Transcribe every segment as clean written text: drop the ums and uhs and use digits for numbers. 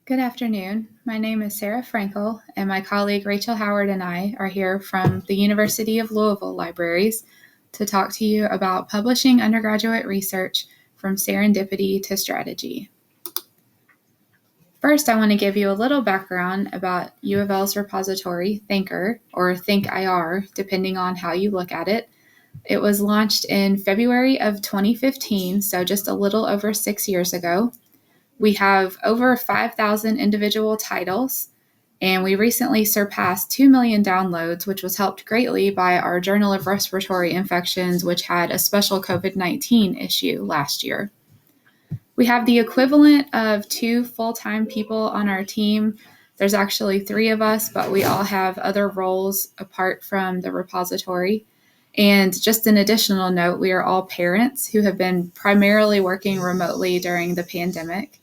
Good afternoon. My name is Sarah Frankel, and my colleague Rachel Howard and I are here from the University of Louisville Libraries to talk to you about publishing undergraduate research from serendipity to strategy. First, I want to give you a little background about U of L's repository, Thinker, or ThinkIR, depending on how you look at it. It was launched in February of 2015, so just a little over 6 years ago. We have over 5,000 individual titles, and we recently surpassed 2 million downloads, which was helped greatly by our Journal of Respiratory Infections, which had a special COVID-19 issue last year. We have the equivalent of 2 full-time people on our team. There's actually 3 of us, but we all have other roles apart from the repository. And just an additional note, we are all parents who have been primarily working remotely during the pandemic.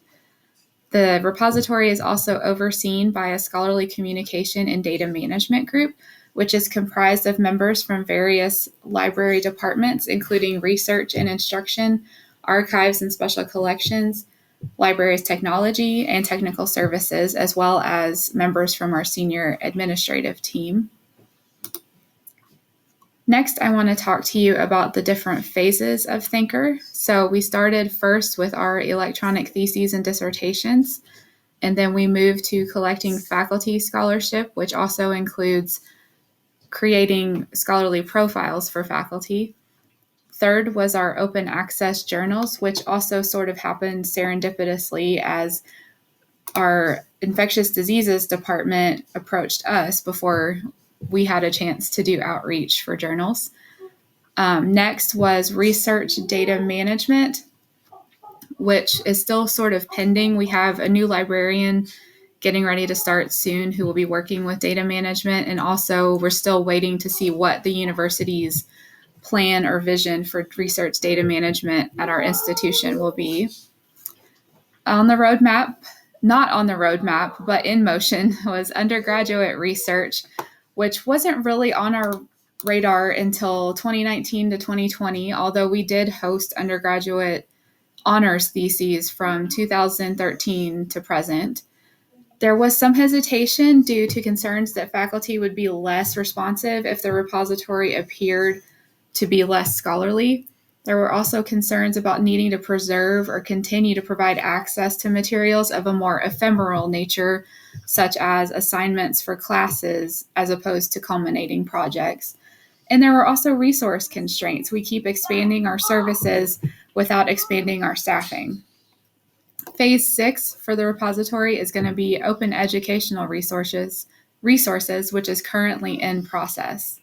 The repository is also overseen by a scholarly communication and data management group, which is comprised of members from various library departments, including research and instruction, archives and special collections, libraries technology, and technical services, as well as members from our senior administrative team. Next, I want to talk to you about the different phases of Thinker. So we started first with our electronic theses and dissertations, and then we moved to collecting faculty scholarship, which also includes creating scholarly profiles for faculty. Third was our open access journals, which also sort of happened serendipitously as our infectious diseases department approached us before we had a chance to do outreach for journals. Next was research data management, which is still sort of pending. We have a new librarian getting ready to start soon who will be working with data management. And also we're still waiting to see what the university's plan or vision for research data management at our institution will be. On the roadmap, not on the roadmap, but in motion was undergraduate research, which wasn't really on our radar until 2019 to 2020, although we did host undergraduate honors theses from 2013 to present. There was some hesitation due to concerns that faculty would be less responsive if the repository appeared to be less scholarly. There were also concerns about needing to preserve or continue to provide access to materials of a more ephemeral nature, such as assignments for classes, as opposed to culminating projects. And there were also resource constraints. We keep expanding our services without expanding our staffing. Phase 6 for the repository is going to be open educational resources, which is currently in process.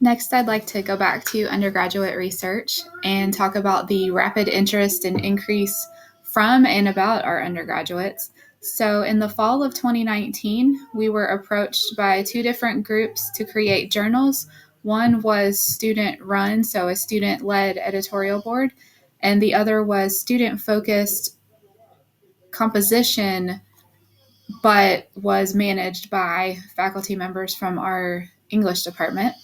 Next, I'd like to go back to undergraduate research and talk about the rapid interest and increase from and about our undergraduates. So in the fall of 2019, we were approached by 2 different groups to create journals. One was student-run, so a student-led editorial board, and the other was student-focused composition, but was managed by faculty members from our English department.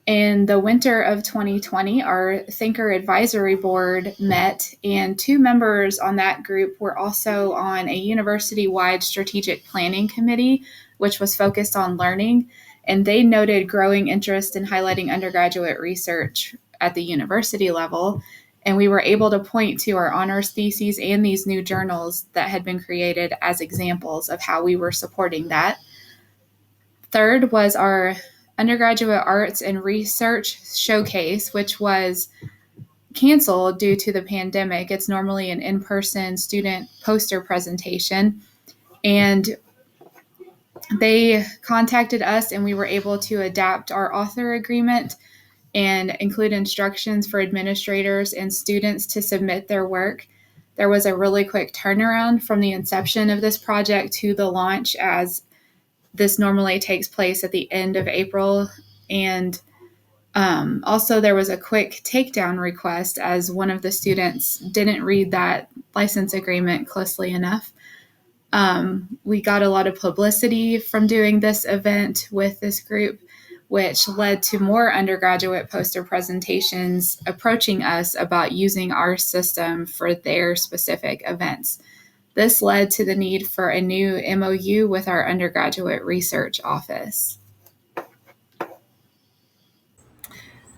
In the winter of 2020, our Thinker Advisory Board met, and 2 members on that group were also on a university-wide strategic planning committee, which was focused on learning, and they noted growing interest in highlighting undergraduate research at the university level, and we were able to point to our honors theses and these new journals that had been created as examples of how we were supporting that. Third was our Undergraduate Arts and Research Showcase, which was canceled due to the pandemic. It's normally an in-person student poster presentation, and they contacted us and we were able to adapt our author agreement and include instructions for administrators and students to submit their work. There was a really quick turnaround from the inception of this project to the launch, as this normally takes place at the end of April. And also there was a quick takedown request as one of the students didn't read that license agreement closely enough. We got a lot of publicity from doing this event with this group, which led to more undergraduate poster presentations approaching us about using our system for their specific events. This led to the need for a new MOU with our undergraduate research office.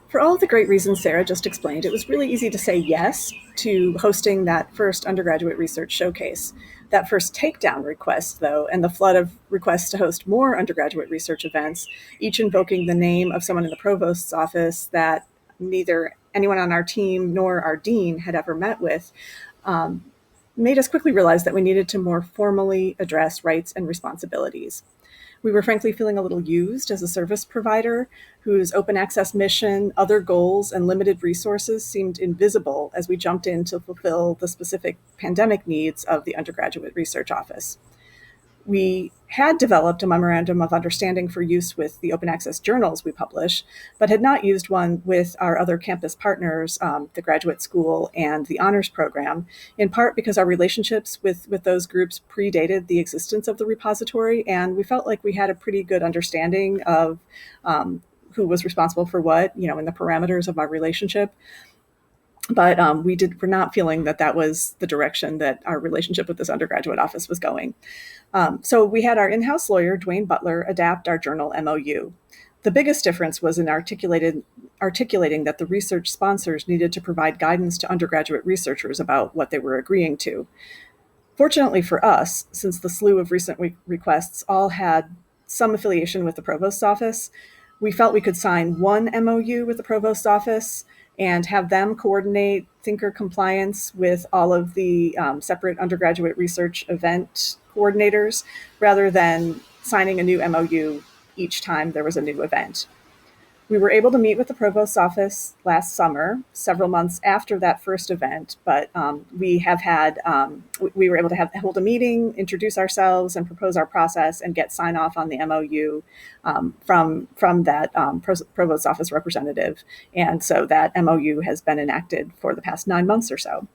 For all of the great reasons Sarah just explained, it was really easy to say yes to hosting that first undergraduate research showcase. That first takedown request, though, and the flood of requests to host more undergraduate research events, each invoking the name of someone in the provost's office that neither anyone on our team nor our dean had ever met with, made us quickly realize that we needed to more formally address rights and responsibilities. We were frankly feeling a little used as a service provider whose open access mission, other goals, and limited resources seemed invisible as we jumped in to fulfill the specific pandemic needs of the undergraduate research office. We had developed a memorandum of understanding for use with the open access journals we publish, but had not used one with our other campus partners, the graduate school and the honors program, in part because our relationships with those groups predated the existence of the repository, and we felt like we had a pretty good understanding of who was responsible for what, in the parameters of our relationship. But we're not feeling that was the direction that our relationship with this undergraduate office was going. So we had our in-house lawyer, Dwayne Butler, adapt our journal MOU. The biggest difference was in articulating that the research sponsors needed to provide guidance to undergraduate researchers about what they were agreeing to. Fortunately for us, since the slew of recent requests all had some affiliation with the provost's office, we felt we could sign one MOU with the provost's office and have them coordinate thinker compliance with all of the separate undergraduate research event coordinators, rather than signing a new MOU each time there was a new event. We were able to meet with the provost's office last summer, several months after that first event, but we were able to hold a meeting, introduce ourselves, and propose our process and get sign off on the MOU from that provost's office representative. And so that MOU has been enacted for the past 9 months or so.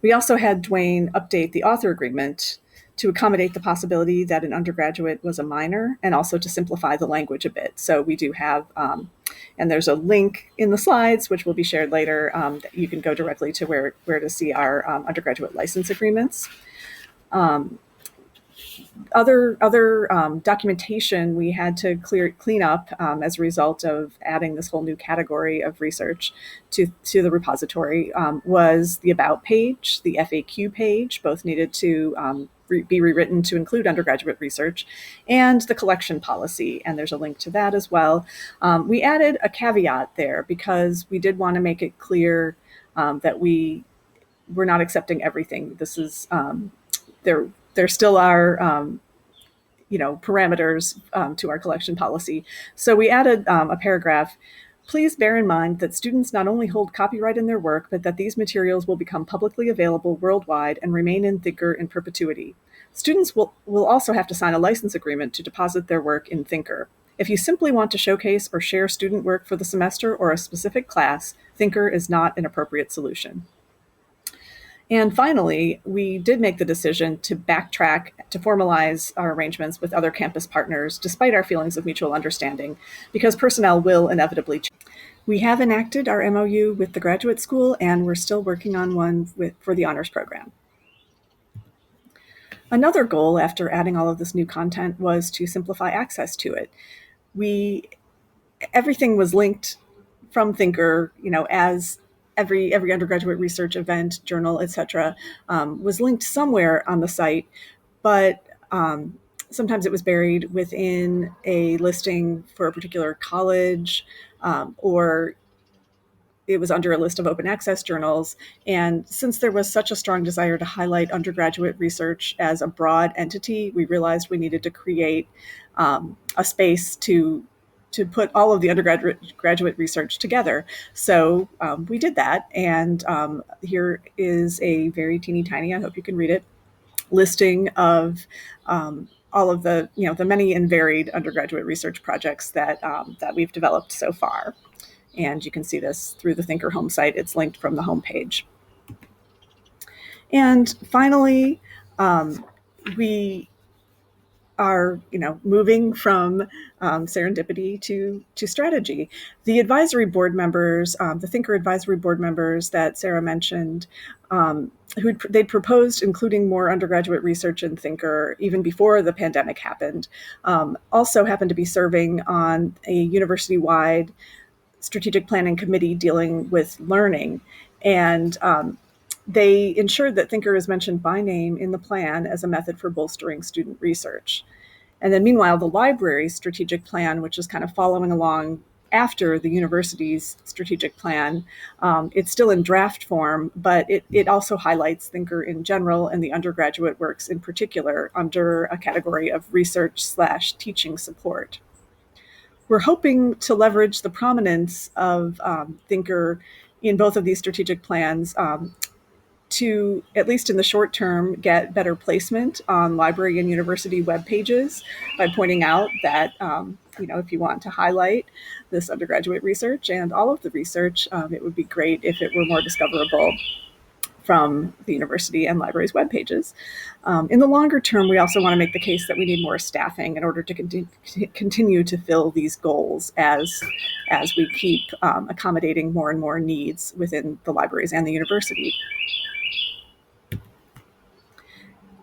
We also had Dwayne update the author agreement to accommodate the possibility that an undergraduate was a minor, and also to simplify the language a bit. So we do have, and there's a link in the slides, which will be shared later, that you can go directly to where to see our undergraduate license agreements. Other documentation we had to clean up as a result of adding this whole new category of research to the repository was the About page, the FAQ page, both needed to be rewritten to include undergraduate research, and the collection policy, and there's a link to that as well. We added a caveat there because we did want to make it clear that we're not accepting everything. This is there still are parameters to our collection policy. So we added a paragraph. Please bear in mind that students not only hold copyright in their work, but that these materials will become publicly available worldwide and remain in Thinker in perpetuity. Students will also have to sign a license agreement to deposit their work in Thinker. If you simply want to showcase or share student work for the semester or a specific class, Thinker is not an appropriate solution. And finally, we did make the decision to backtrack to formalize our arrangements with other campus partners, despite our feelings of mutual understanding, because personnel will inevitably change. We have enacted our MOU with the graduate school, and we're still working on one for the honors program. Another goal after adding all of this new content was to simplify access to it. Everything was linked from Thinker, as every undergraduate research event, journal, etc., was linked somewhere on the site, but sometimes it was buried within a listing for a particular college, or it was under a list of open access journals. And since there was such a strong desire to highlight undergraduate research as a broad entity, we realized we needed to create a space to put all of the undergraduate research together. So we did that. And here is a very teeny tiny, I hope you can read it, listing of all of the many and varied undergraduate research projects that we've developed so far. And you can see this through the Thinker home site. It's linked from the home page. And finally, we are moving from serendipity to strategy. The advisory board members, the Thinker advisory board members that Sarah mentioned, they'd proposed including more undergraduate research in Thinker even before the pandemic happened, also happened to be serving on a university-wide strategic planning committee dealing with learning. And they ensured that Thinker is mentioned by name in the plan as a method for bolstering student research. And then meanwhile, the library's strategic plan, which is kind of following along after the university's strategic plan, it's still in draft form, but it also highlights Thinker in general and the undergraduate works in particular under a category of research/teaching support. We're hoping to leverage the prominence of Thinker in both of these strategic plans to, at least in the short term, get better placement on library and university web pages by pointing out that, if you want to highlight this undergraduate research and all of the research, it would be great if it were more discoverable from the university and library's web pages. In the longer term, we also want to make the case that we need more staffing in order to continue to fill these goals as we keep accommodating more and more needs within the libraries and the university.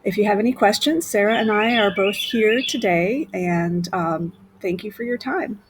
If you have any questions, Sarah and I are both here today, and thank you for your time.